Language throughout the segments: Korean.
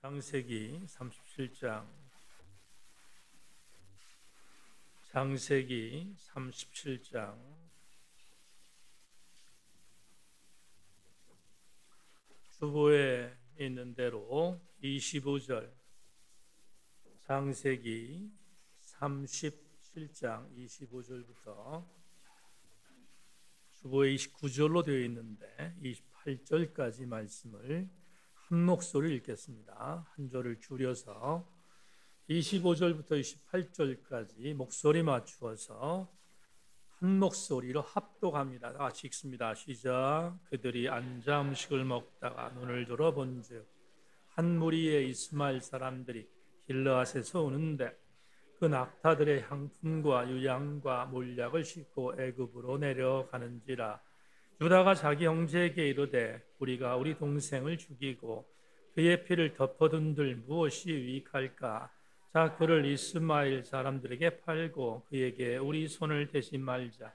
창세기 37장 창세기 37장 주보에 있는 대로 25절 창세기 37장 25절부터 주보에 29절로 되어 있는데 28절까지 말씀을 한 목소리 읽겠습니다. 한 절을 줄여서 25절부터 28절까지 목소리 맞추어서 한 목소리로 합독합니다. 다 같이 읽습니다. 시작. 그들이 앉아 음식을 먹다가 눈을 들어본즉 한 무리의 이스마엘 사람들이 길르앗에서 오는데 그 낙타들의 향품과 유향과 몰약을 싣고 애굽으로 내려가는지라. 유다가 자기 형제에게 이르되 우리가 우리 동생을 죽이고 그의 피를 덮어둔들 무엇이 유익할까? 자, 그를 이스마엘 사람들에게 팔고 그에게 우리 손을 대지 말자.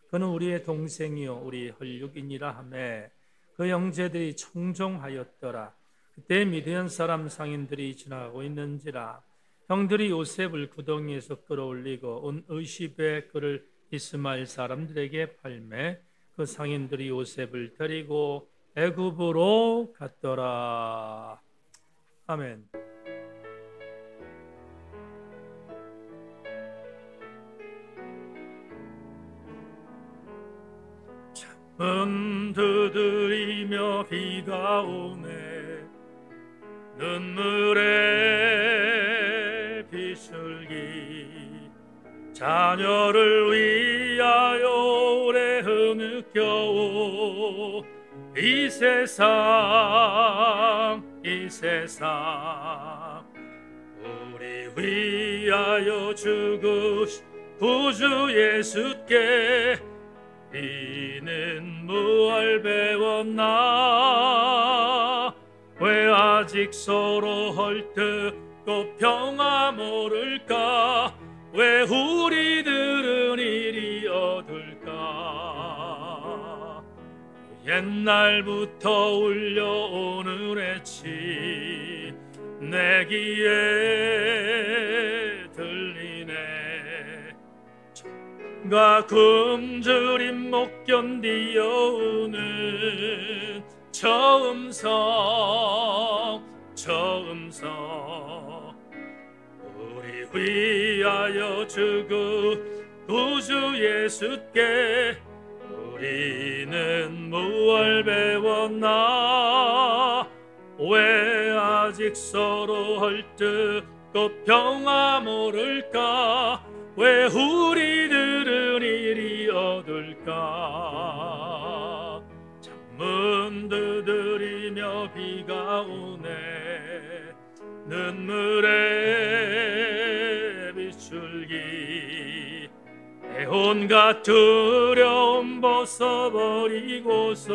그는 우리의 동생이요 우리 혈육이니라 하매 그 형제들이 청종하였더라. 그때 미디안 사람 상인들이 지나가고 있는지라. 형들이 요셉을 구덩이에서 끌어올리고 온 의십에 그를 이스마엘 사람들에게 팔매 그 상인들이 요셉을 데리고 애굽으로 갔더라. 아멘. 창문 두드리며 비가 오네 눈물에 비슬기 자녀를 위하여 오래 흐느껴오 이 세상 우리 위하여 죽으신 구주 예수께 이는 무얼 배웠나 왜 아직 서로 헐뜯고 평화 모를까 왜 우리들은 이리 얻을까 옛날부터 울려오는 애치 내 귀에 들리네 가 굶주림 못 견디어오는 저 음성 우리 위하여 죽은 구주 예수께 우리는 무얼 배웠나 왜 아직 서로 헐뜯고 평화 모를까 왜 우리들은 이리 얻을까 창문 두드리며 비가 오네 눈물에 비출기 내 온갖 두려움 벗어버리고서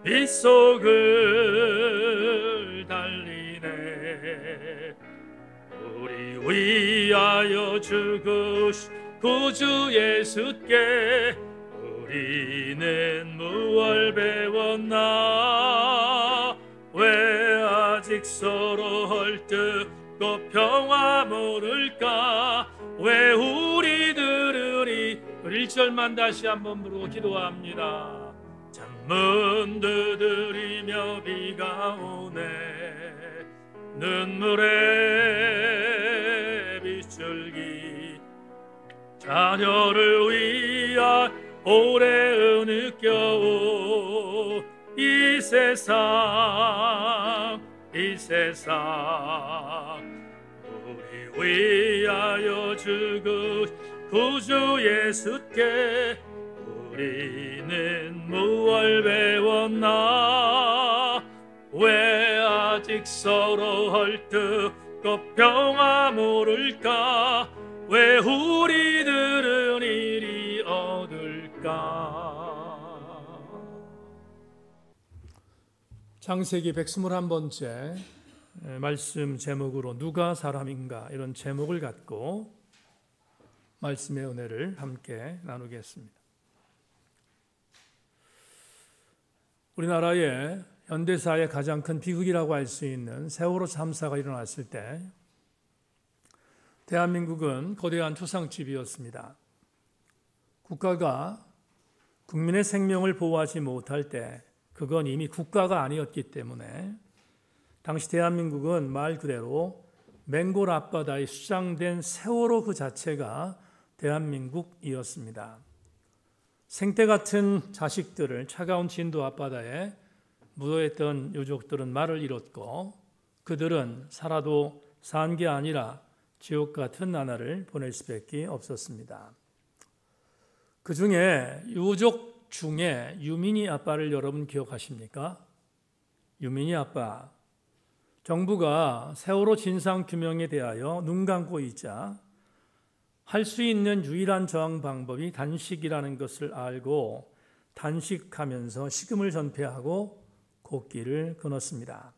빗속을 달리네 우리 위하여 죽으신 구주 예수께 우리는 무얼 배웠나 왜 아직 서로 헐뜯고 평화 모를까 왜 우리들은 이 1절만 다시 한번 부르고 기도합니다. 창문 두드리며 비가 오네 눈물에 비출기 자녀를 위하여 오래 느껴오 이 세상 우리 위하여 죽은 구주 예수께 우리는 무얼 배웠나 왜 아직 서로 헐뜯고 평화 모를까 왜 우리들은 이리 얻을까. 창세기 121번째 말씀 제목으로 누가 사람인가 이런 제목을 갖고 말씀의 은혜를 함께 나누겠습니다. 우리나라에 현대사의 가장 큰 비극이라고 할 수 있는 세월호 참사가 일어났을 때 대한민국은 거대한 초상집이었습니다. 국가가 국민의 생명을 보호하지 못할 때 그건 이미 국가가 아니었기 때문에 당시 대한민국은 말 그대로 맹골 앞바다에 수장된 세월호 그 자체가 대한민국이었습니다. 생태 같은 자식들을 차가운 진도 앞바다에 묻어있던 유족들은 말을 잃었고 그들은 살아도 산 게 아니라 지옥 같은 나날을 보낼 수밖에 없었습니다. 그 중에 유족 중에 유민희 아빠를 여러분 기억하십니까? 유민희 아빠. 정부가 세월호 진상규명에 대하여 눈 감고 있자 할 수 있는 유일한 저항 방법이 단식이라는 것을 알고 단식하면서 식음을 전폐하고 곡기를 끊었습니다.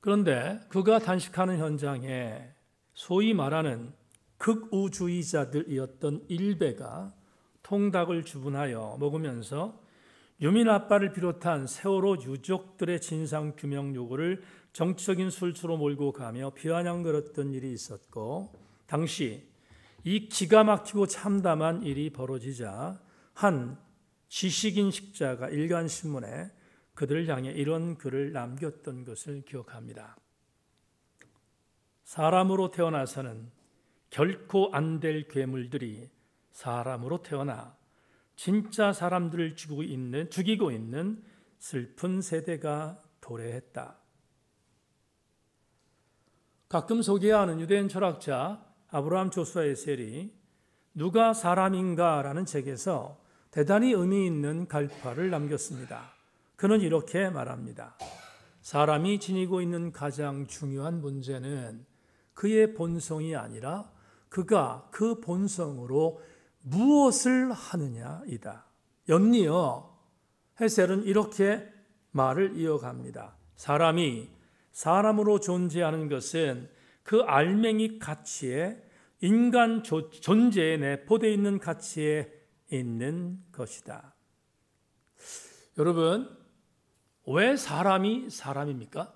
그런데 그가 단식하는 현장에 소위 말하는 극우주의자들이었던 일베가 통닭을 주문하여 먹으면서 유민 아빠를 비롯한 세월호 유족들의 진상규명 요구를 정치적인 술수로 몰고 가며 비아냥거렸던 일이 있었고 당시 이 기가 막히고 참담한 일이 벌어지자 한 지식인 식자가 일간신문에 그들을 향해 이런 글을 남겼던 것을 기억합니다. 사람으로 태어나서는 결코 안 될 괴물들이 사람으로 태어나 진짜 사람들을 죽이고 있는 슬픈 세대가 도래했다. 가끔 소개하는 유대인 철학자 아브라함 조슈아 에셀이 누가 사람인가라는 책에서 대단히 의미 있는 갈파를 남겼습니다. 그는 이렇게 말합니다. 사람이 지니고 있는 가장 중요한 문제는 그의 본성이 아니라 그가 그 본성으로 무엇을 하느냐이다. 연이어 헤셀은 이렇게 말을 이어갑니다. 사람이 사람으로 존재하는 것은 그 알맹이 가치에 인간 존재에 내포되어 있는 가치에 있는 것이다. 여러분, 왜 사람이 사람입니까?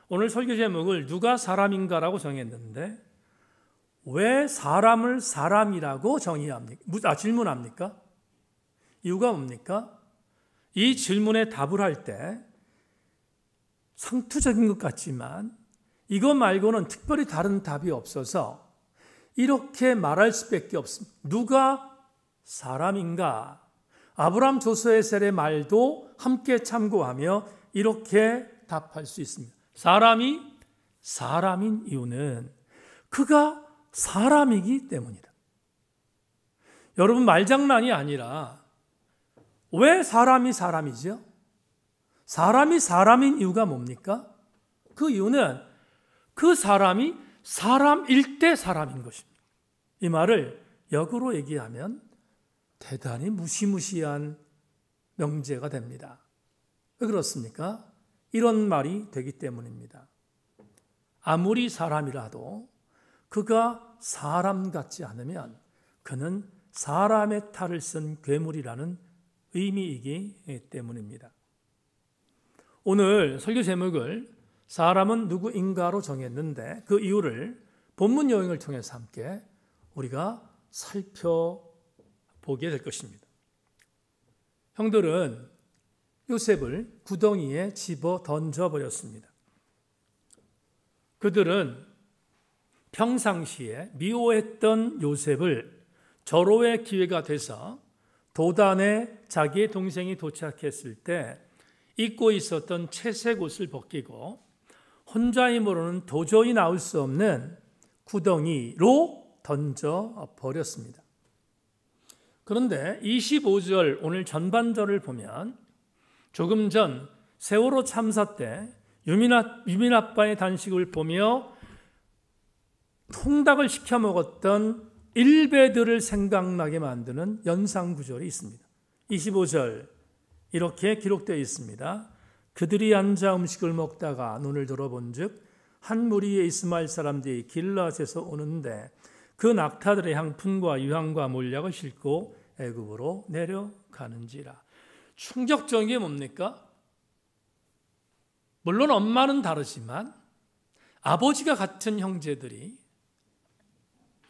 오늘 설교 제목을 누가 사람인가라고 정했는데 왜 사람을 사람이라고 질문합니까? 이유가 뭡니까? 이 질문에 답을 할 때 상투적인 것 같지만 이것 말고는 특별히 다른 답이 없어서 이렇게 말할 수밖에 없습니다. 누가 사람인가? 아브라함 조슈아 에셀의 말도 함께 참고하며 이렇게 답할 수 있습니다. 사람이 사람인 이유는 그가 사람이기 때문이다. 여러분, 말장난이 아니라 왜 사람이 사람이죠? 사람이 사람인 이유가 뭡니까? 그 이유는 그 사람이 사람일 때 사람인 것입니다. 이 말을 역으로 얘기하면 대단히 무시무시한 명제가 됩니다. 왜 그렇습니까? 이런 말이 되기 때문입니다. 아무리 사람이라도 그가 사람 같지 않으면 그는 사람의 탈을 쓴 괴물이라는 의미이기 때문입니다. 오늘 설교 제목을 사람은 누구인가로 정했는데 그 이유를 본문 요인을 통해서 함께 우리가 살펴보게 될 것입니다. 형들은 요셉을 구덩이에 집어 던져버렸습니다. 그들은 평상시에 미워했던 요셉을 절호의 기회가 돼서 도단에 자기의 동생이 도착했을 때 입고 있었던 채색 옷을 벗기고 혼자 힘으로는 도저히 나올 수 없는 구덩이로 던져버렸습니다. 그런데 25절 오늘 전반절을 보면 조금 전 세월호 참사 때 유민 아빠의 단식을 보며 통닭을 시켜 먹었던 일베들을 생각나게 만드는 연상구절이 있습니다. 25절 이렇게 기록되어 있습니다. 그들이 앉아 음식을 먹다가 눈을 들어본즉 한 무리의 이스마엘 사람들이 길라앗에서 오는데 그 낙타들의 향품과 유향과 몰약을 싣고 애굽으로 내려가는지라. 충격적인 게 뭡니까? 물론 엄마는 다르지만 아버지가 같은 형제들이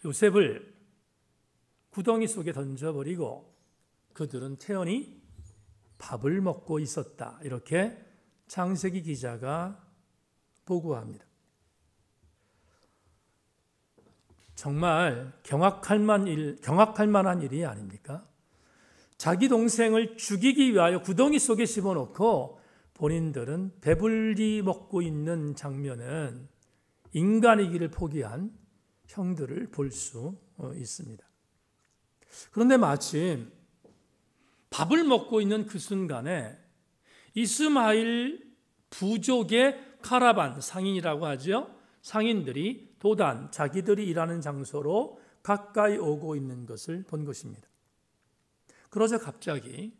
요셉을 구덩이 속에 던져버리고 그들은 태연히 밥을 먹고 있었다. 이렇게 창세기 기자가 보고합니다. 정말 경악할 만한 일이 아닙니까? 자기 동생을 죽이기 위하여 구덩이 속에 집어넣고 본인들은 배불리 먹고 있는 장면은 인간이기를 포기한 형들을 볼 수 있습니다. 그런데 마침 밥을 먹고 있는 그 순간에 이스마엘 부족의 카라반, 상인이라고 하죠. 상인들이 도단, 자기들이 일하는 장소로 가까이 오고 있는 것을 본 것입니다. 그러자 갑자기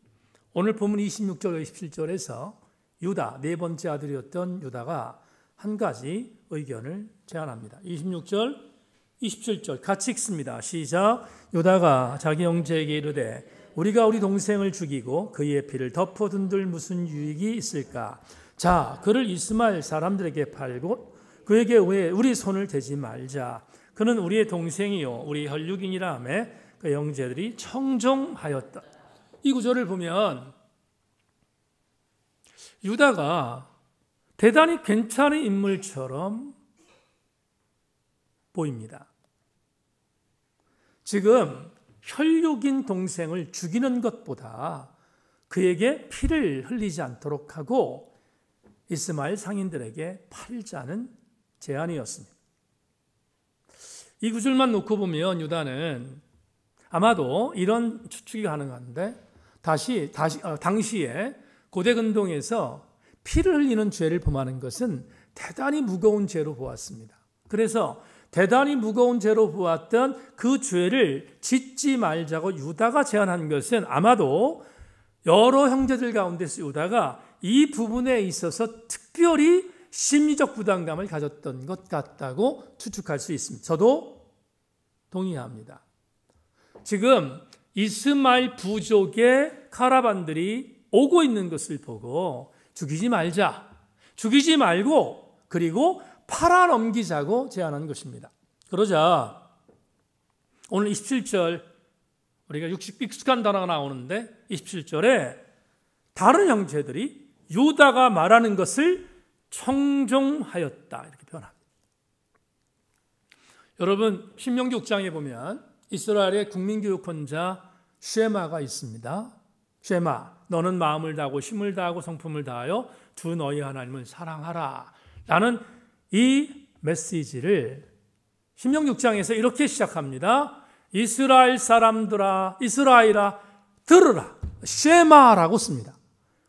오늘 본문 26절, 27절에서 유다, 네 번째 아들이었던 유다가 한 가지 의견을 제안합니다. 26절, 27절 같이 읽습니다. 시작. 유다가 자기 형제에게 이르되 우리가 우리 동생을 죽이고 그의 피를 덮어둔들 무슨 유익이 있을까? 자, 그를 이스마엘 사람들에게 팔고 그에게 왜 우리 손을 대지 말자. 그는 우리의 동생이요 우리 혈육이니라 하며 그 형제들이 청종하였다. 이 구절을 보면 유다가 대단히 괜찮은 인물처럼 보입니다. 지금 혈육인 동생을 죽이는 것보다 그에게 피를 흘리지 않도록 하고 이스마엘 상인들에게 팔자는 제안이었습니다. 이 구절만 놓고 보면 유다는 아마도 이런 추측이 가능한데 당시에 고대 근동에서 피를 흘리는 죄를 범하는 것은 대단히 무거운 죄로 보았습니다. 그래서 대단히 무거운 죄로 보았던 그 죄를 짓지 말자고 유다가 제안한 것은 아마도 여러 형제들 가운데서 유다가 이 부분에 있어서 특별히 심리적 부담감을 가졌던 것 같다고 추측할 수 있습니다. 저도 동의합니다. 지금 이스마엘 부족의 카라반들이 오고 있는 것을 보고 죽이지 말자, 죽이지 말고 그리고 팔아넘기자고 제안한 것입니다. 그러자 오늘 27절 우리가 익숙한 단어가 나오는데 27절에 다른 형제들이 유다가 말하는 것을 청종하였다 이렇게 표현합니다. 여러분 신명기 6장에 보면 이스라엘의 국민교육헌자 쉐마가 있습니다. 쉐마, 너는 마음을 다하고 힘을 다하고 성품을 다하여 주 너희 하나님을 사랑하라 라는 이 메시지를 신명기 6장에서 이렇게 시작합니다. 이스라엘 사람들아, 이스라엘아 들으라. 쉐마라고 씁니다.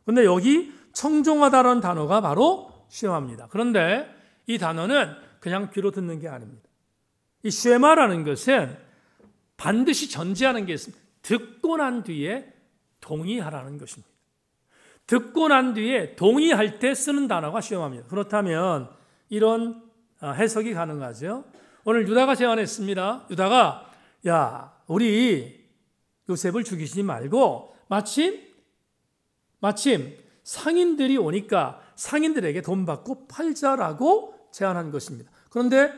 그런데 여기 청종하다라는 단어가 바로 쉐마입니다. 그런데 이 단어는 그냥 귀로 듣는 게 아닙니다. 이 쉐마라는 것은 반드시 전제하는 게 있습니다. 듣고 난 뒤에 동의하라는 것입니다. 듣고 난 뒤에 동의할 때 쓰는 단어가 쉐마입니다. 그렇다면 이런 해석이 가능하죠. 오늘 유다가 제안했습니다. 유다가 야 우리 요셉을 죽이지 말고 마침 상인들이 오니까 상인들에게 돈 받고 팔자라고 제안한 것입니다. 그런데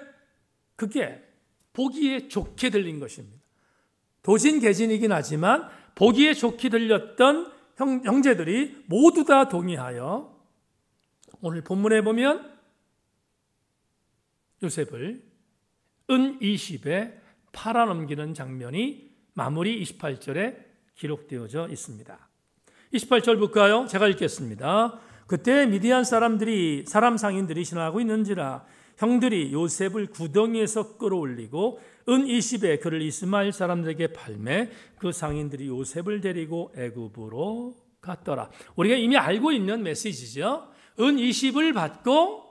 그게 보기에 좋게 들린 것입니다. 도진개진이긴 하지만 보기에 좋게 들렸던 형제들이 모두 다 동의하여 오늘 본문에 보면 요셉을 은 20에 팔아넘기는 장면이 마무리 28절에 기록되어져 있습니다. 28절 볼까요? 제가 읽겠습니다. 그때 미디안 사람 상인들이 지나가고 있는지라 형들이 요셉을 구덩이에서 끌어올리고 은 20에 그를 이스마엘 사람들에게 팔매 그 상인들이 요셉을 데리고 애굽으로 갔더라. 우리가 이미 알고 있는 메시지죠. 은 20을 받고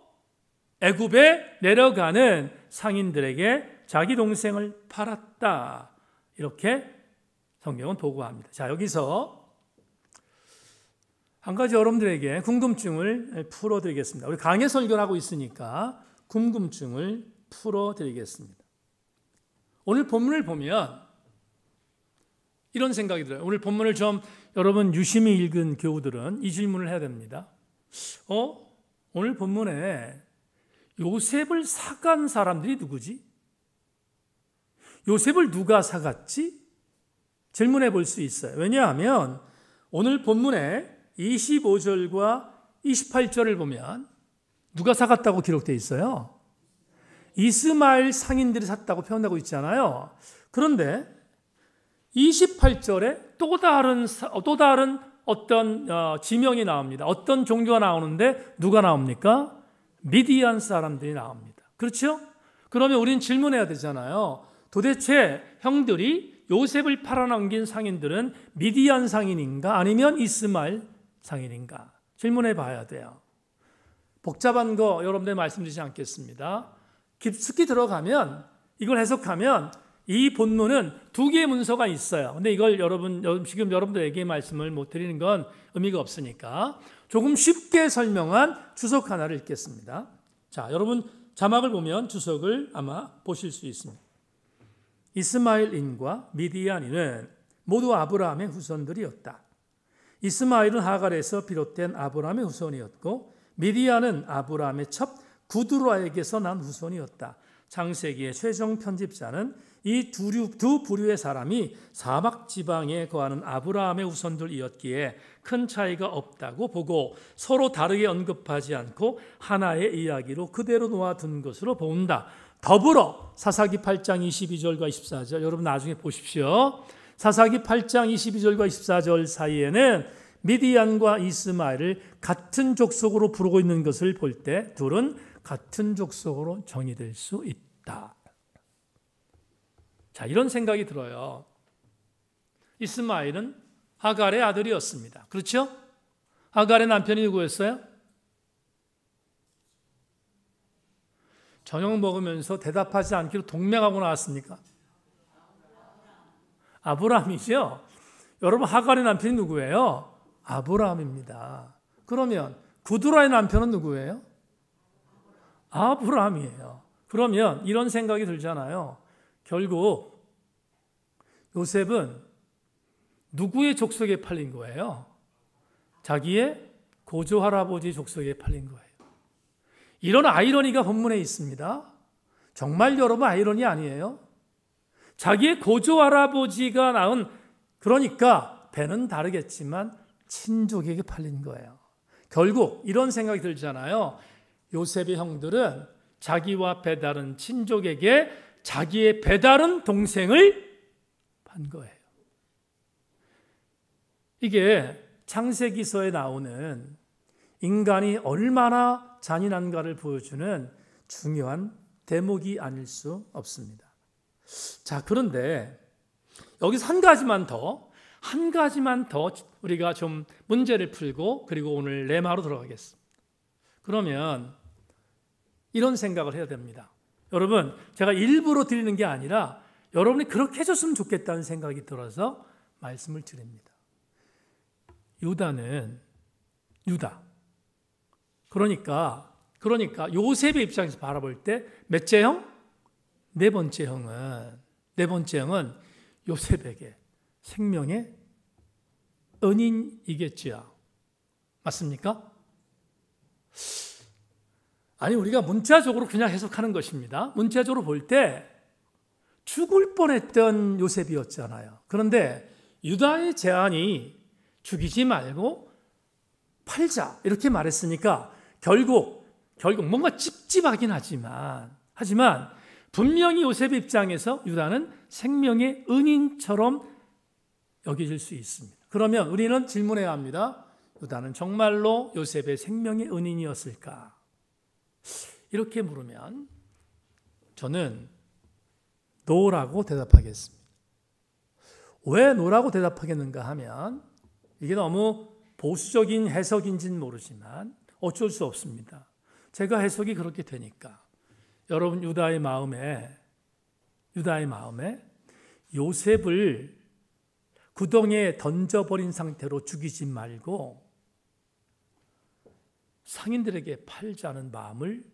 애굽에 내려가는 상인들에게 자기 동생을 팔았다. 이렇게 성경은 보고합니다. 자, 여기서 한 가지 여러분들에게 궁금증을 풀어드리겠습니다. 우리 강해 설교를 하고 있으니까 궁금증을 풀어드리겠습니다. 오늘 본문을 보면 이런 생각이 들어요. 오늘 본문을 좀 여러분 유심히 읽은 교우들은 이 질문을 해야 됩니다. 오늘 본문에 요셉을 사간 사람들이 누구지? 요셉을 누가 사갔지? 질문해 볼 수 있어요. 왜냐하면 오늘 본문에 25절과 28절을 보면 누가 사갔다고 기록되어 있어요? 이스마엘 상인들이 샀다고 표현하고 있잖아요. 그런데 28절에 또 다른 어떤 지명이 나옵니다. 어떤 종교가 나오는데 누가 나옵니까? 미디안 사람들이 나옵니다. 그렇죠? 그러면 우리는 질문해야 되잖아요. 도대체 형들이 요셉을 팔아넘긴 상인들은 미디안 상인인가 아니면 이스마엘 상인인가? 질문해 봐야 돼요. 복잡한 거 여러분들 말씀드리지 않겠습니다. 깊숙이 들어가면 이걸 해석하면 이 본문은 두 개의 문서가 있어요. 근데 이걸 지금 여러분들에게 말씀을 못 드리는 건 의미가 없으니까 조금 쉽게 설명한 주석 하나를 읽겠습니다. 자, 여러분 자막을 보면 주석을 아마 보실 수 있습니다. 이스마엘인과 미디안인은 모두 아브라함의 후손들이었다. 이스마엘은 하갈에서 비롯된 아브라함의 후손이었고 미디안은 아브라함의 첩 구드라에게서 난 후손이었다. 창세기의 최종 편집자는 이 두 부류의 사람이 사막 지방에 거하는 아브라함의 후손들이었기에 큰 차이가 없다고 보고 서로 다르게 언급하지 않고 하나의 이야기로 그대로 놓아둔 것으로 본다. 더불어 사사기 8장 22절과 24절 여러분 나중에 보십시오. 사사기 8장 22절과 24절 사이에는 미디안과 이스마엘을 같은 족속으로 부르고 있는 것을 볼 때 둘은 같은 족속으로 정의될 수 있다. 자, 이런 생각이 들어요. 이스마엘은 하갈의 아들이었습니다. 그렇죠? 하갈의 남편이 누구였어요? 저녁 먹으면서 대답하지 않기로 동맹하고 나왔습니까? 아브라함이죠. 여러분 하갈의 남편이 누구예요? 아브라함입니다. 그러면 구드라의 남편은 누구예요? 아브라함이에요. 그러면 이런 생각이 들잖아요. 결국 요셉은 누구의 족속에 팔린 거예요? 자기의 고조 할아버지 족속에 팔린 거예요. 이런 아이러니가 본문에 있습니다. 정말 여러분 아이러니 아니에요? 자기의 고조 할아버지가 낳은 그러니까 배는 다르겠지만 친족에게 팔린 거예요. 결국 이런 생각이 들잖아요. 요셉의 형들은 자기와 배다른 친족에게 자기의 배다른 동생을 판 거예요. 이게 창세기서에 나오는 인간이 얼마나 잔인한가를 보여주는 중요한 대목이 아닐 수 없습니다. 자, 그런데 여기서 한 가지만 더 우리가 좀 문제를 풀고 그리고 오늘 레마로 들어가겠습니다. 그러면 이런 생각을 해야 됩니다. 여러분, 제가 일부러 드리는 게 아니라 여러분이 그렇게 해줬으면 좋겠다는 생각이 들어서 말씀을 드립니다. 유다. 그러니까 요셉의 입장에서 바라볼 때 몇째 형? 네 번째 형은 요셉에게 생명의 은인이겠지요. 맞습니까? 아니, 우리가 문자적으로 그냥 해석하는 것입니다. 문자적으로 볼 때 죽을 뻔했던 요셉이었잖아요. 그런데 유다의 제안이 죽이지 말고 팔자 이렇게 말했으니까 결국 뭔가 찝찝하긴 하지만 분명히 요셉의 입장에서 유다는 생명의 은인처럼 여겨질 수 있습니다. 그러면 우리는 질문해야 합니다. 유다는 정말로 요셉의 생명의 은인이었을까? 이렇게 물으면 저는 노라고 대답하겠습니다. 왜 노라고 대답하겠는가 하면 이게 너무 보수적인 해석인지는 모르지만 어쩔 수 없습니다. 제가 해석이 그렇게 되니까 여러분 유다의 마음에 요셉을 구덩이에 던져버린 상태로 죽이지 말고 상인들에게 팔자는 마음을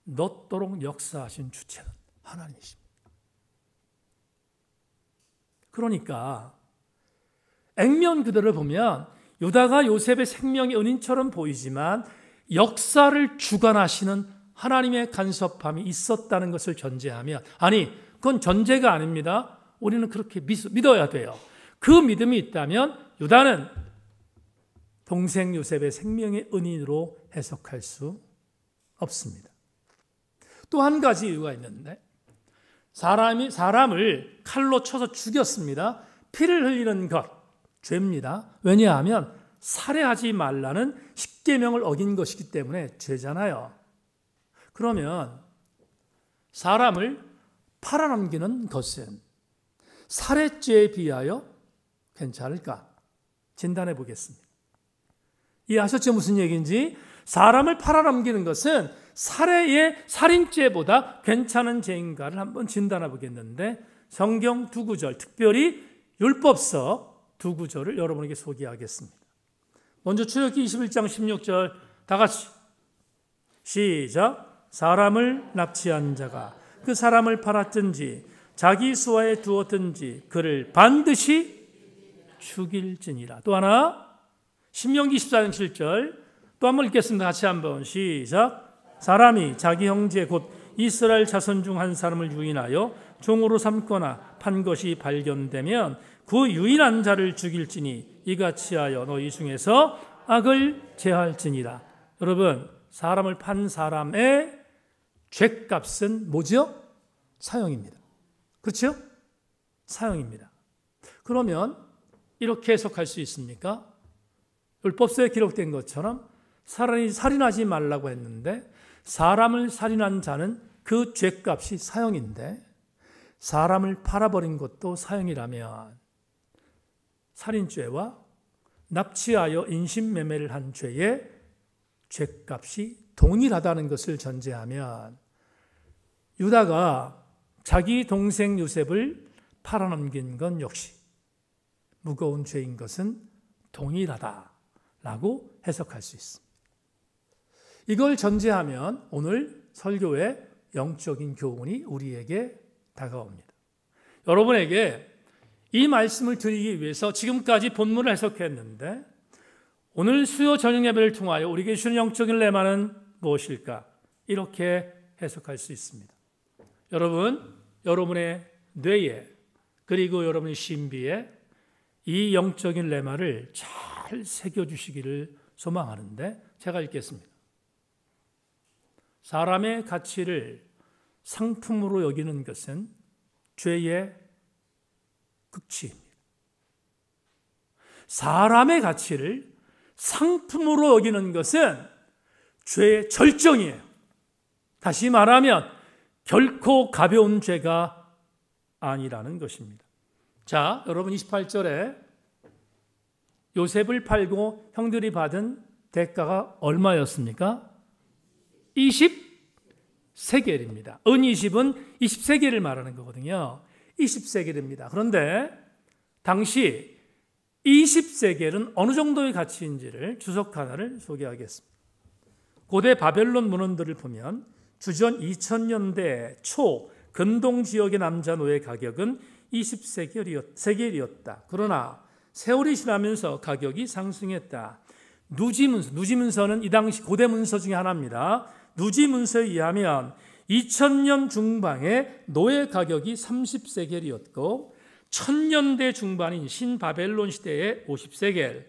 넣도록 역사하신 주체는 하나님이십니다. 그러니까 액면 그대로 보면 유다가 요셉의 생명의 은인처럼 보이지만 역사를 주관하시는 하나님의 간섭함이 있었다는 것을 전제하면, 아니 그건 전제가 아닙니다. 우리는 그렇게 믿어야 돼요. 그 믿음이 있다면 유다는 동생 요셉의 생명의 은인으로 해석할 수 없습니다. 또 한 가지 이유가 있는데, 사람을 칼로 쳐서 죽였습니다. 피를 흘리는 것 죄입니다. 왜냐하면 살해하지 말라는 십계명을 어긴 것이기 때문에 죄잖아요. 그러면 사람을 팔아넘기는 것은 살해죄에 비하여 괜찮을까? 진단해 보겠습니다. 이해하셨죠? 무슨 얘기인지? 사람을 팔아넘기는 것은 살인죄보다 괜찮은 죄인가를 한번 진단해 보겠는데, 성경 두 구절, 특별히 율법서 두 구절을 여러분에게 소개하겠습니다. 먼저 출애굽기 21장 16절 다 같이 시작. 사람을 납치한 자가 그 사람을 팔았든지 자기 수하에 두었든지 그를 반드시 죽일지니라. 또 하나 신명기 14장 7절 또 한번 읽겠습니다. 같이 한번 시작. 사람이 자기 형제 곧 이스라엘 자손 중 한 사람을 유인하여 종으로 삼거나 판 것이 발견되면 그 유인한 자를 죽일지니 이같이 하여 너희 중에서 악을 제할지니라. 여러분, 사람을 판 사람의 죄값은 뭐죠? 사형입니다. 그렇죠? 사형입니다. 그러면 이렇게 해석할 수 있습니까? 율법서에 기록된 것처럼 사람이 살인하지 말라고 했는데 사람을 살인한 자는 그 죄값이 사형인데, 사람을 팔아버린 것도 사형이라면 살인죄와 납치하여 인신매매를 한 죄의 죄값이 동일하다는 것을 전제하면 유다가 자기 동생 요셉을 팔아넘긴 건 역시 무거운 죄인 것은 동일하다라고 해석할 수 있습니다. 이걸 전제하면 오늘 설교의 영적인 교훈이 우리에게 다가옵니다. 여러분에게 이 말씀을 드리기 위해서 지금까지 본문을 해석했는데, 오늘 수요 저녁 예배를 통하여 우리에게 주는 영적인 레마는 무엇일까? 이렇게 해석할 수 있습니다. 여러분의 뇌에 그리고 여러분의 신비에 이 영적인 레마를 잘 새겨주시기를 소망하는데, 제가 읽겠습니다. 사람의 가치를 상품으로 여기는 것은 죄의 극치입니다. 사람의 가치를 상품으로 여기는 것은 죄의 절정이에요. 다시 말하면 결코 가벼운 죄가 아니라는 것입니다. 자, 여러분 28절에 요셉을 팔고 형들이 받은 대가가 얼마였습니까? 20세겔입니다. 은 20은 20세겔을 말하는 거거든요. 20세겔입니다. 그런데 당시 20세겔은 어느 정도의 가치인지를 주석 하나를 소개하겠습니다. 고대 바벨론 문헌들을 보면 주전 2000년대 초 근동 지역의 남자 노예 가격은 20세겔이었다. 그러나 세월이 지나면서 가격이 상승했다. 누지문서는 이 당시 고대 문서 중에 하나입니다. 누지문서에 의하면 2000년 중반에 노예 가격이 30세겔이었고 1000년대 중반인 신바벨론 시대에 50세겔,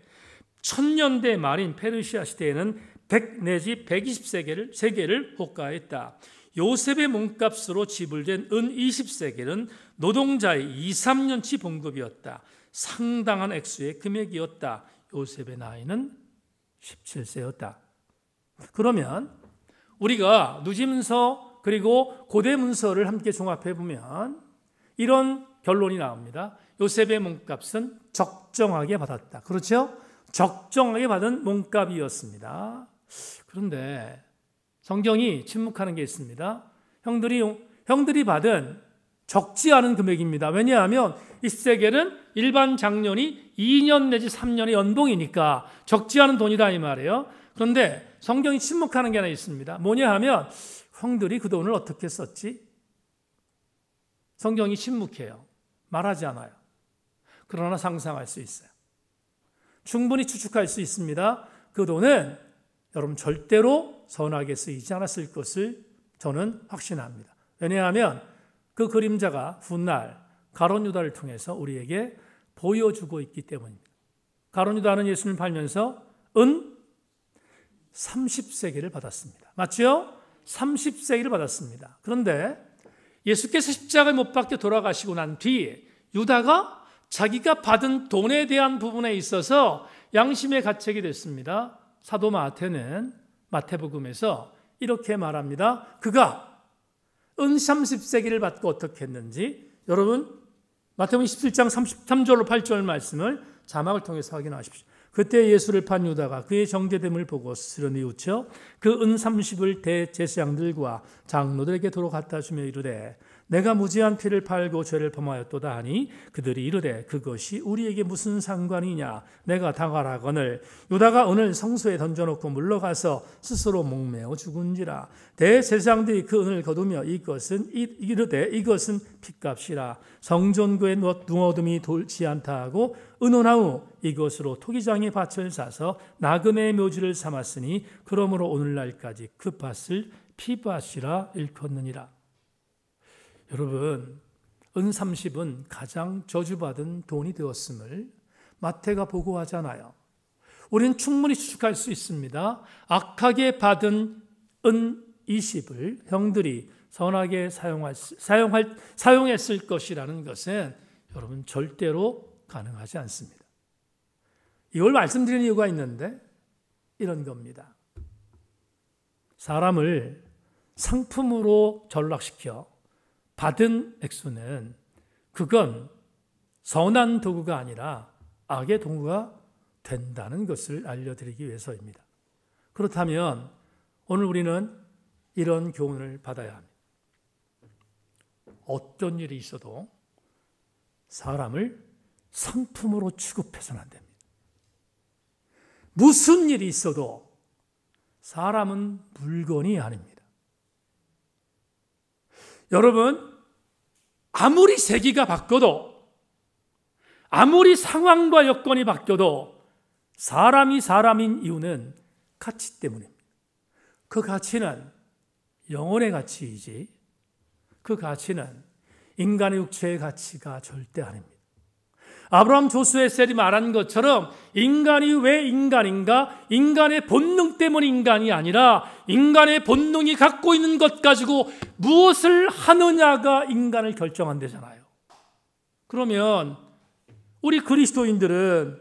1000년대 말인 페르시아 시대에는 100 내지 120세겔을 호가했다. 요셉의 몸값으로 지불된 은 20세겔은 노동자의 2-3년치 봉급이었다. 상당한 액수의 금액이었다. 요셉의 나이는 17세였다. 그러면 우리가 누지문서 그리고 고대 문서를 함께 종합해 보면 이런 결론이 나옵니다. 요셉의 몸값은 적정하게 받았다. 그렇죠? 적정하게 받은 몸값이었습니다. 그런데 성경이 침묵하는 게 있습니다. 형들이 받은 적지 않은 금액입니다. 왜냐하면 20세겔은 일반 장년이 2년 내지 3년의 연봉이니까 적지 않은 돈이다 이 말이에요. 그런데 성경이 침묵하는 게 하나 있습니다. 뭐냐 하면 형들이 그 돈을 어떻게 썼지? 성경이 침묵해요. 말하지 않아요. 그러나 상상할 수 있어요. 충분히 추측할 수 있습니다. 그 돈은 여러분 절대로 선하게 쓰이지 않았을 것을 저는 확신합니다. 왜냐하면 그 그림자가 훗날 가룟 유다를 통해서 우리에게 보여주고 있기 때문입니다. 가룟 유다는 예수님을 팔면서 은 30세겔을 받았습니다. 맞죠? 30세겔을 받았습니다. 그런데 예수께서 십자가에 못 박혀 돌아가시고 난 뒤에 유다가 자기가 받은 돈에 대한 부분에 있어서 양심의 가책이 됐습니다. 사도 마태는 마태복음에서 이렇게 말합니다. 그가 은 30세겔을 받고 어떻게 했는지 여러분 마태복음 27장 33절로 8절 말씀을 자막을 통해서 확인하십시오. 그때 예수를 판 유다가 그의 정죄됨을 보고 스스로 뉘우쳐 그 은 30을 대제사장들과 장로들에게 도로 갖다 주며 이르되 내가 무지한 피를 팔고 죄를 범하였도다 하니 그들이 이르되 그것이 우리에게 무슨 상관이냐 내가 당하라거늘 유다가 은을 성소에 던져놓고 물러가서 스스로 목매어 죽은지라 대제사장들이 그 은을 거두며 이르되 이것은 핏값이라 성전구에 누어둠이 돌지 않다 하고 은혼하우 이것으로 토기장의 밭을 사서 나그네의 묘지를 삼았으니 그러므로 오늘날까지 그 밭을 피밭이라 일컫느니라. 여러분, 은 30은 가장 저주받은 돈이 되었음을 마태가 보고하잖아요. 우리는 충분히 추측할 수 있습니다. 악하게 받은 은 20을 형들이 선하게 사용했을 것이라는 것은 여러분 절대로 가능하지 않습니다. 이걸 말씀드리는 이유가 있는데 이런 겁니다. 사람을 상품으로 전락시켜 받은 액수는 그건 선한 도구가 아니라 악의 도구가 된다는 것을 알려드리기 위해서입니다. 그렇다면 오늘 우리는 이런 교훈을 받아야 합니다. 어떤 일이 있어도 사람을 상품으로 취급해서는 안 됩니다. 무슨 일이 있어도 사람은 물건이 아닙니다. 여러분, 아무리 세기가 바뀌어도 아무리 상황과 여건이 바뀌어도 사람이 사람인 이유는 가치 때문입니다. 그 가치는 영혼의 가치이지 그 가치는 인간의 육체의 가치가 절대 아닙니다. 아브라함 조수에셀이 말한 것처럼 인간이 왜 인간인가? 인간의 본능 때문에 인간이 아니라 인간의 본능이 갖고 있는 것 가지고 무엇을 하느냐가 인간을 결정한대잖아요. 그러면 우리 그리스도인들은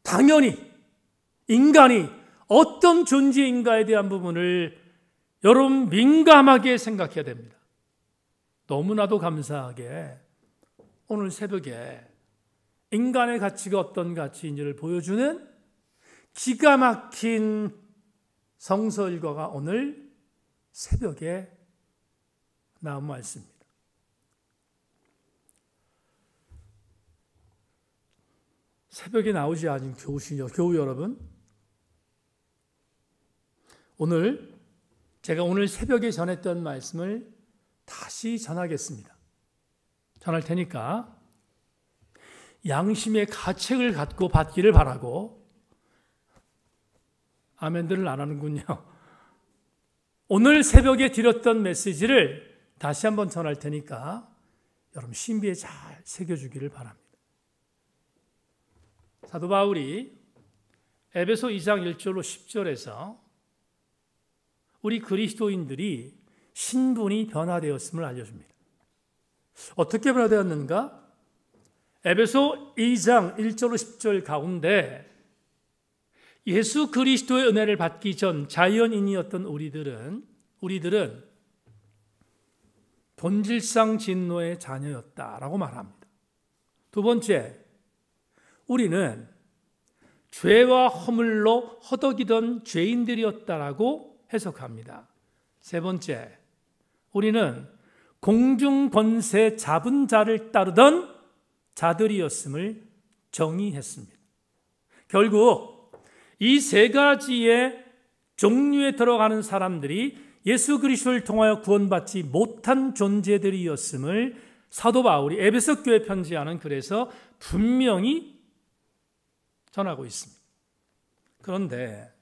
당연히 인간이 어떤 존재인가에 대한 부분을 여러분 민감하게 생각해야 됩니다. 너무나도 감사하게 오늘 새벽에 인간의 가치가 어떤 가치인지를 보여주는 기가 막힌 성서 일과가 오늘 새벽에 나온 말씀입니다. 새벽에 나오지 않은 교우 여러분, 제가 오늘 새벽에 전했던 말씀을 다시 전하겠습니다. 전할 테니까 양심의 가책을 갖고 받기를 바라고 아멘들을 안 하는군요. 오늘 새벽에 드렸던 메시지를 다시 한번 전할 테니까 여러분 신비에 잘 새겨주기를 바랍니다. 사도 바울이 에베소 2장 1절로 10절에서 우리 그리스도인들이 신분이 변화되었음을 알려줍니다. 어떻게 변화되었는가? 에베소 2장 1절로 10절 가운데 예수 그리스도의 은혜를 받기 전 자연인이었던 우리들은 본질상 진노의 자녀였다라고 말합니다. 두 번째, 우리는 죄와 허물로 허덕이던 죄인들이었다라고 해석합니다. 세 번째, 우리는 공중 권세 잡은 자를 따르던 자들이었음을 정의했습니다. 결국 이 세 가지의 종류에 들어가는 사람들이 예수 그리스도를 통하여 구원받지 못한 존재들이었음을 사도 바울이 에베소 교회 편지하는 글에서 분명히 전하고 있습니다. 그런데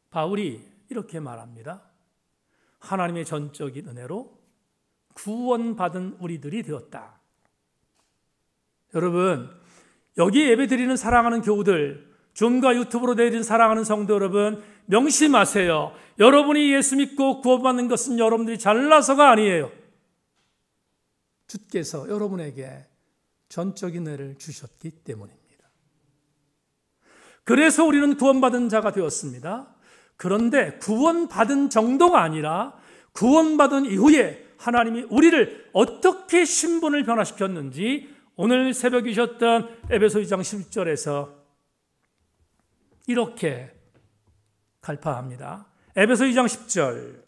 바울이 이렇게 말합니다. 하나님의 전적인 은혜로 구원받은 우리들이 되었다. 여러분, 여기 예배드리는 사랑하는 교우들, 줌과 유튜브로 내린 사랑하는 성도 여러분, 명심하세요. 여러분이 예수 믿고 구원받는 것은 여러분들이 잘나서가 아니에요. 주께서 여러분에게 전적인 은혜를 주셨기 때문입니다. 그래서 우리는 구원받은 자가 되었습니다. 그런데 구원받은 정도가 아니라 구원받은 이후에 하나님이 우리를 어떻게 신분을 변화시켰는지 오늘 새벽이셨던 에베소 2장 10절에서 이렇게 갈파합니다. 에베소 2장 10절,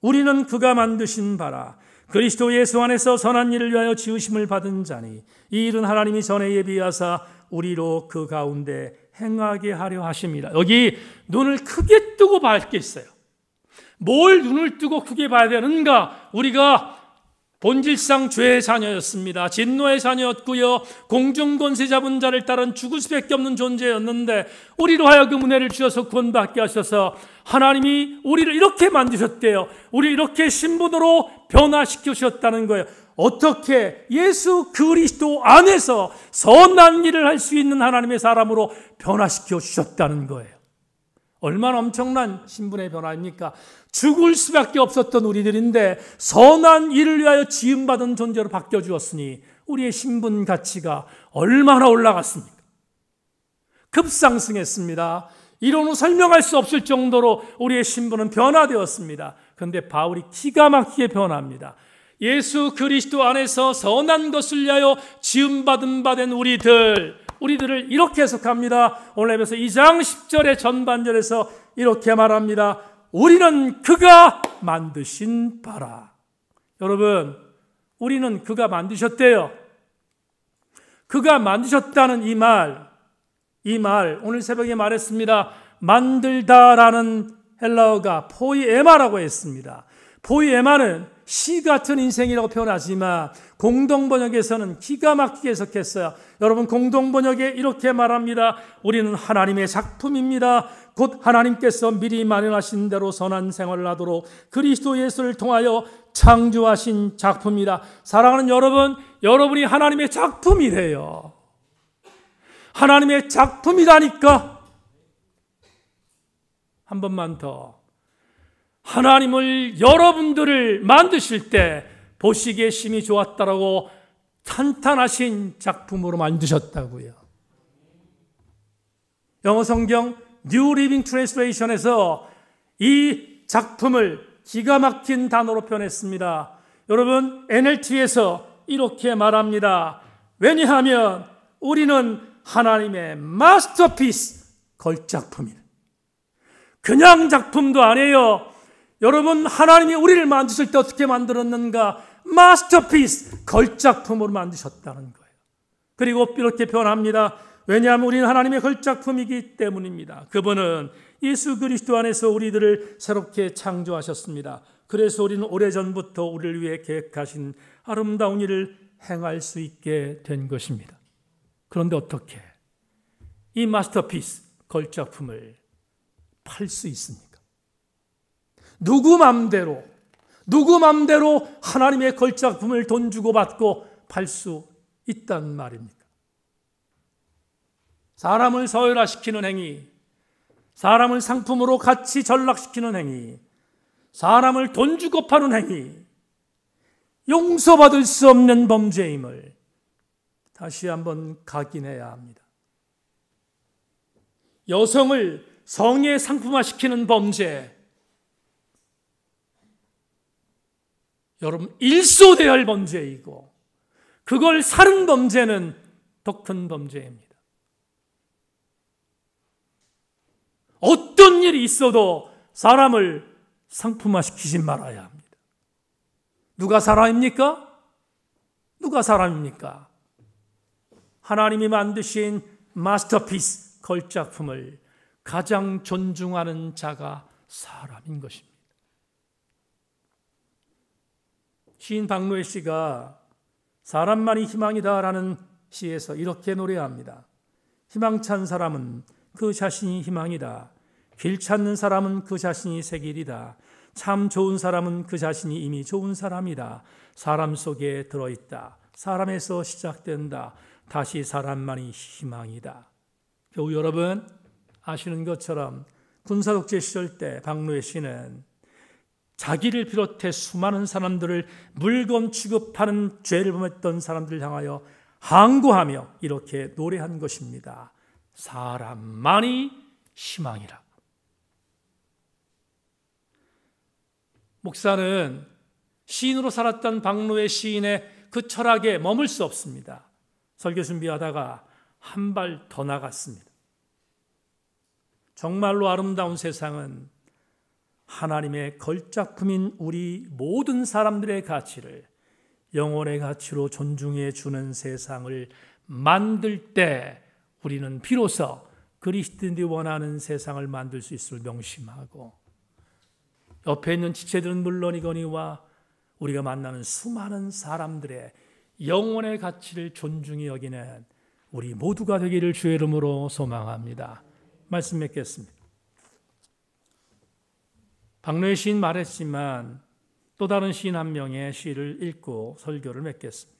우리는 그가 만드신 바라 그리스도 예수 안에서 선한 일을 위하여 지으심을 받은 자니 이 일은 하나님이 전에 예비하사 우리로 그 가운데 행하게 하려 하심이라. 여기 눈을 크게 뜨고 봐야 게 있어요. 뭘 눈을 뜨고 크게 봐야 되는가? 우리가 본질상 죄의 자녀였습니다. 진노의 자녀였고요, 공중권세 잡은 자를 따른 죽을 수밖에 없는 존재였는데 우리로 하여금 은혜를 주셔서 구원받게 하셔서 하나님이 우리를 이렇게 만드셨대요. 우리를 이렇게 신분으로 변화시켜 주셨다는 거예요. 어떻게? 예수 그리스도 안에서 선한 일을 할 수 있는 하나님의 사람으로 변화시켜 주셨다는 거예요. 얼마나 엄청난 신분의 변화입니까? 죽을 수밖에 없었던 우리들인데 선한 일을 위하여 지음받은 존재로 바뀌어 주었으니 우리의 신분 가치가 얼마나 올라갔습니까? 급상승했습니다. 이론으로 설명할 수 없을 정도로 우리의 신분은 변화되었습니다. 그런데 바울이 기가 막히게 변합니다. 예수 그리스도 안에서 선한 것을 위하여 지음받은 바 된 우리들을 이렇게 해석합니다. 오늘 에베소 2장 10절의 전반절에서 이렇게 말합니다. 우리는 그가 만드신 바라. 여러분, 우리는 그가 만드셨대요. 그가 만드셨다는 이 말 오늘 새벽에 말했습니다. 만들다라는 헬라어가 포이에마라고 했습니다. 포이에마는 시 같은 인생이라고 표현하지만 공동번역에서는 기가 막히게 해석했어요. 여러분, 공동번역에 이렇게 말합니다. 우리는 하나님의 작품입니다. 곧 하나님께서 미리 마련하신 대로 선한 생활을 하도록 그리스도 예수를 통하여 창조하신 작품이다. 사랑하는 여러분, 여러분이 하나님의 작품이래요. 하나님의 작품이라니까. 한 번만 더. 하나님을, 여러분들을 만드실 때 보시기에 심히 좋았다라고 탄탄하신 작품으로 만드셨다고요. 영어 성경 New Living Translation에서 이 작품을 기가 막힌 단어로 표현했습니다. 여러분, NLT에서 이렇게 말합니다. 왜냐하면 우리는 하나님의 마스터피스, 걸작품이다. 그냥 작품도 아니에요. 여러분, 하나님이 우리를 만드실 때 어떻게 만들었는가? 마스터피스, 걸작품으로 만드셨다는 거예요. 그리고 이렇게 표현합니다. 왜냐하면 우리는 하나님의 걸작품이기 때문입니다. 그분은 예수 그리스도 안에서 우리들을 새롭게 창조하셨습니다. 그래서 우리는 오래전부터 우리를 위해 계획하신 아름다운 일을 행할 수 있게 된 것입니다. 그런데 어떻게 이 마스터피스, 걸작품을 팔 수 있습니까? 누구 맘대로 하나님의 걸작품을 돈 주고 받고 팔 수 있단 말입니까? 사람을 서열화시키는 행위, 사람을 상품으로 같이 전락시키는 행위, 사람을 돈 주고 파는 행위, 용서받을 수 없는 범죄임을 다시 한번 각인해야 합니다. 여성을 성에 상품화시키는 범죄, 여러분, 일소대할 범죄이고 그걸 사는 범죄는 더 큰 범죄입니다. 어떤 일이 있어도 사람을 상품화시키지 말아야 합니다. 누가 사람입니까? 누가 사람입니까? 하나님이 만드신 마스터피스, 걸작품을 가장 존중하는 자가 사람인 것입니다. 시인 박노해 씨가 사람만이 희망이다라는 시에서 이렇게 노래합니다. 희망찬 사람은 그 자신이 희망이다. 길 찾는 사람은 그 자신이 새 길이다. 참 좋은 사람은 그 자신이 이미 좋은 사람이다. 사람 속에 들어있다. 사람에서 시작된다. 다시 사람만이 희망이다. 교우 여러분, 아시는 것처럼 군사독재 시절 때 박노해 씨는 자기를 비롯해 수많은 사람들을 물건 취급하는 죄를 범했던 사람들을 향하여 항고하며 이렇게 노래한 것입니다. 사람만이 희망이라. 목사는 시인으로 살았던 박노해 시인의 그 철학에 머물 수 없습니다. 설교 준비하다가 한 발 더 나갔습니다. 정말로 아름다운 세상은 하나님의 걸작품인 우리 모든 사람들의 가치를 영혼의 가치로 존중해 주는 세상을 만들 때 우리는 비로소 그리스도인들이 원하는 세상을 만들 수 있음을 명심하고, 옆에 있는 지체들은 물론이거니와 우리가 만나는 수많은 사람들의 영혼의 가치를 존중히 여기는 우리 모두가 되기를 주의 이름으로 소망합니다. 말씀 맺겠습니다. 박노해 시인 말했지만 또 다른 시인 한 명의 시를 읽고 설교를 맺겠습니다.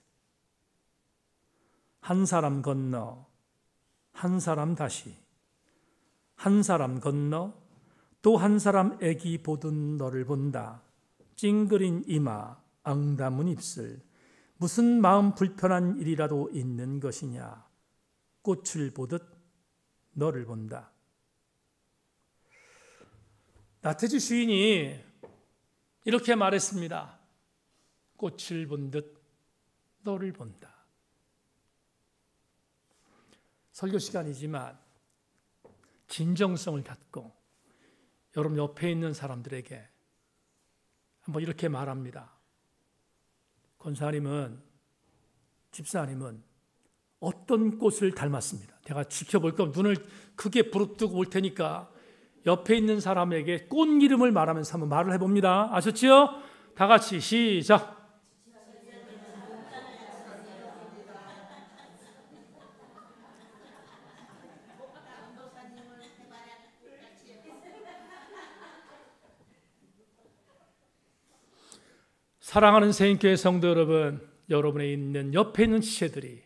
한 사람 건너 한 사람 다시, 한 사람 건너 또 한 사람 애기 보듯 너를 본다. 찡그린 이마 앙담은 입술, 무슨 마음 불편한 일이라도 있는 것이냐. 꽃을 보듯 너를 본다. 나태주 시인이 이렇게 말했습니다. 꽃을 본 듯 너를 본다. 설교 시간이지만 진정성을 갖고 여러분 옆에 있는 사람들에게 한번 이렇게 말합니다. 권사님은, 집사님은 어떤 꽃을 닮았습니다. 제가 지켜볼 거 눈을 크게 부릅뜨고 올 테니까 옆에 있는 사람에게 꽃 이름을 말하면서 한번 말을 해봅니다. 아셨죠? 다 같이 시작. 사랑하는 새인교회 성도 여러분, 여러분의 있는 옆에 있는 지체들이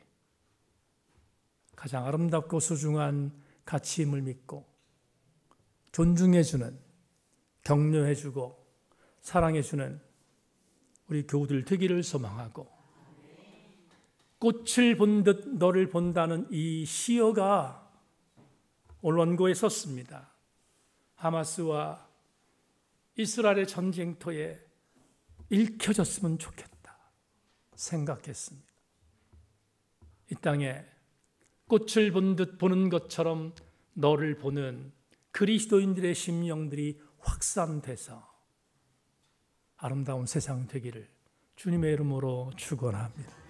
가장 아름답고 소중한 가치임을 믿고 존중해주는, 격려해주고 사랑해주는 우리 교우들 되기를 소망하고, 꽃을 본 듯 너를 본다는 이 시어가 오늘 원고에 썼습니다. 하마스와 이스라엘의 전쟁터에 읽혀졌으면 좋겠다 생각했습니다. 이 땅에 꽃을 본 듯 보는 것처럼 너를 보는 그리스도인들의 심령들이 확산돼서 아름다운 세상 되기를 주님의 이름으로 축원합니다.